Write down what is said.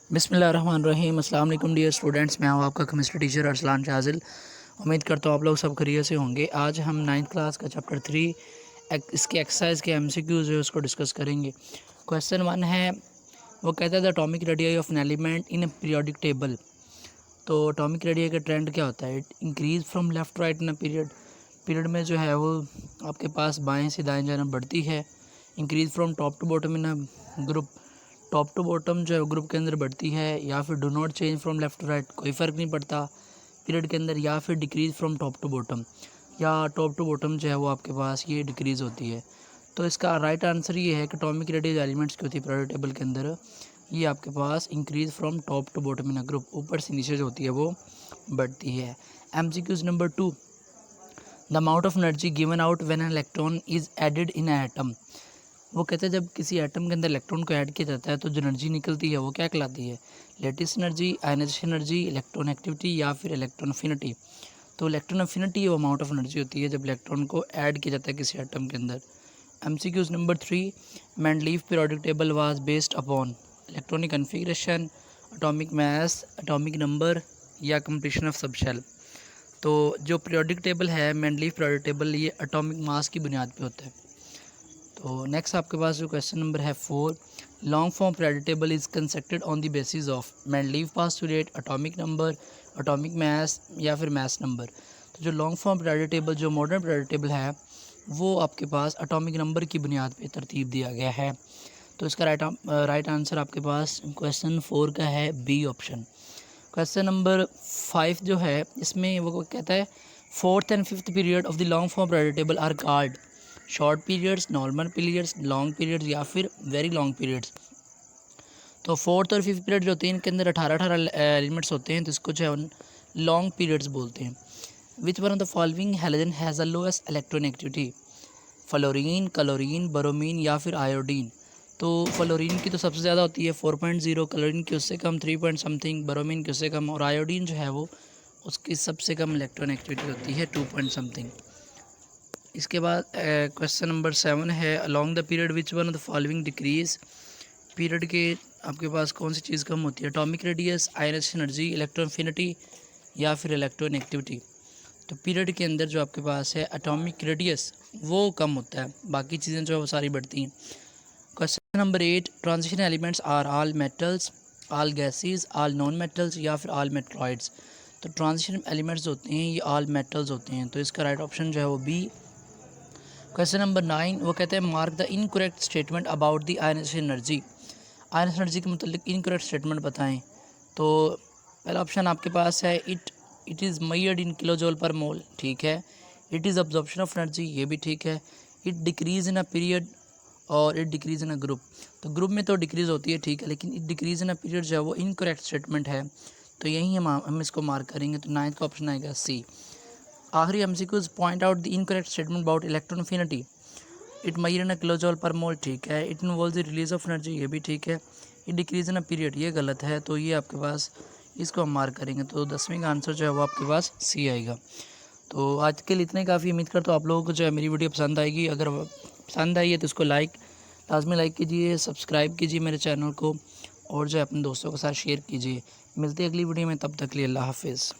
बिस्मिल्लाहिर्रहमानिर्रहीम। अस्सलाम वालेकुम डियर स्टूडेंट्स, मैं हूँ आपका केमिस्ट्री टीचर अरसलान शाजिल। उम्मीद करता हूँ आप लोग सब खैरियत से होंगे। आज हम 9th क्लास का चैप्टर 3 इसके एक्सरसाइज के MCQs जो है उसको डिस्कस करेंगे। क्वेश्चन 1 है, वो कहता है the atomic radius of an element in A periodic table. तो एटॉमिक रेडियस का ट्रेंड क्या होता है? It increase from left right in a period में जो है वो आपके पास बाएँ से दाएँ जाना बढ़ती है। Increase from top to bottom in a group, top to bottom जो है ग्रुप के अंदर बढ़ती है। या फिर do not change from left to right, कोई फ़र्क नहीं पड़ता पीरियड के अंदर। या फिर decrease from top to bottom, या टॉप टू बॉटम जो है वो आपके पास ये डिक्रीज़ होती है। तो इसका राइट आंसर ये है कि एटॉमिक रेडियस एलिमेंट्स की होती है पीरियोडिक टेबल के अंदर, ये आपके पास increase from top to bottom in a group, ऊपर से नीचे जो होती है वो बढ़ती है। MCQs number 2, the amount of energy given out when an electron is added in atom. वो कहते हैं जब किसी एटम के अंदर इलेक्ट्रॉन को ऐड किया जाता है तो जो एनर्जी निकलती है वो क्या कहलाती है? Lattice energy, ionization energy, electron activity या फिर इलेक्ट्रॉन अफिनिटी। तो इलेक्ट्रॉन अफिनिटी वो अमाउंट ऑफ एनर्जी होती है जब इलेक्ट्रॉन को ऐड किया जाता है किसी एटम के अंदर। MCQs number 3, Mendeleev periodic table was based upon electronic configuration, atomic mass, atomic number या कंप्लीशन ऑफ सबशेल। तो जो पीरियोडिक टेबल है मेंडलीव पीरियोडिक टेबल, ये एटॉमिक मास की बुनियाद पे होता है। तो नेक्स्ट आपके पास जो क्वेश्चन नंबर है 4, long form periodic table is constructed on the basis of Mendeleev postulate, atomic number, atomic mass या फिर मास नंबर। तो जो लॉन्ग फॉर्म पीरियोडिक टेबल, जो मॉडर्न पीरियोडिक टेबल है, वो आपके पास एटॉमिक नंबर की बुनियाद पे तरतीब दिया गया है। तो इसका राइट आंसर आपके पास क्वेश्चन 4 का है बी ऑप्शन। क्वेश्चन नंबर 5 जो है, इसमें वो कहता है fourth and fifth period of the long form periodic table are called short periods, normal periods, long periods या फिर वेरी लॉन्ग पीरियड्स। तो फोर्थ और फिफ्थ पीरियड जो होते हैं इनके अंदर 18 एलिमेंट्स होते हैं, तो इसको जो है लॉन्ग पीरियड्स बोलते हैं। विच one of the following halogen has a lowest electronegativity? Fluorine, chlorine, bromine या फिर आयोडीन। तो फ्लोरीन की तो सबसे ज़्यादा होती है 4.0, क्लोरीन की उससे कम 3 पॉइंट समथिंग, ब्रोमीन की उससे कम, और आयोडीन जो है वो उसकी सबसे कम इलेक्ट्रोनेगेटिविटी होती है 2 पॉइंट समथिंग। इसके बाद क्वेश्चन नंबर 7 है, along the period which one of the following decrease. Period के आपके पास कौन सी चीज़ कम होती है? Atomic radius, ionization energy, electron affinity या फिर इलेक्ट्रोनेगेटिविटी। तो पीरियड के अंदर जो आपके पास है एटॉमिक रेडियस वो कम होता है, बाकी चीज़ें जो है वो सारी बढ़ती हैं। Question number 8, transition elements are all metals, all gases, all non metals या फिर ऑल मेटलॉइड्स। तो ट्रांजिशन एलिमेंट्स होते हैं ये ऑल मेटल्स होते हैं, तो इसका राइट ऑप्शन जो है वो बी। क्वेश्चन नंबर 9, वो कहते हैं mark the incorrect statement about the ionization energy. Ionization energy के मतलब इनकरेक्ट स्टेटमेंट बताएं। तो पहला ऑप्शन आपके पास है it is measured in kilo joule per mole, ठीक है। It is absorption of energy, ये भी ठीक है। It decrease in a period और it decrease in a group. तो ग्रुप में तो डिक्रीज होती है, ठीक है, लेकिन it decrease in a period जो है वो इनकरेक्ट स्टेटमेंट है, तो यही हम इसको मार्क करेंगे। तो 9th का ऑप्शन आएगा सी। आखिरी MCQs, point out the incorrect statement about electron affinity. It measure in a kilo joule per mole, ठीक है। It involve the release of energy, ये भी ठीक है। It decrease in a period, ये गलत है, तो ये आपके पास इसको हम मार्क करेंगे। तो 10वीं का आंसर जो है वो आपके पास सी आएगा। तो आज के लिए इतना ही काफ़ी। उम्मीद करता हूँ आप लोगों को जो है मेरी वीडियो पसंद आएगी। अगर पसंद आई है तो इसको लाजमी लाइक कीजिए, सब्सक्राइब कीजिए मेरे चैनल को, और जो है अपने दोस्तों के साथ शेयर कीजिए। मिलते हैं अगली वीडियो में, तब तक के लिए अल्लाह हाफिज़।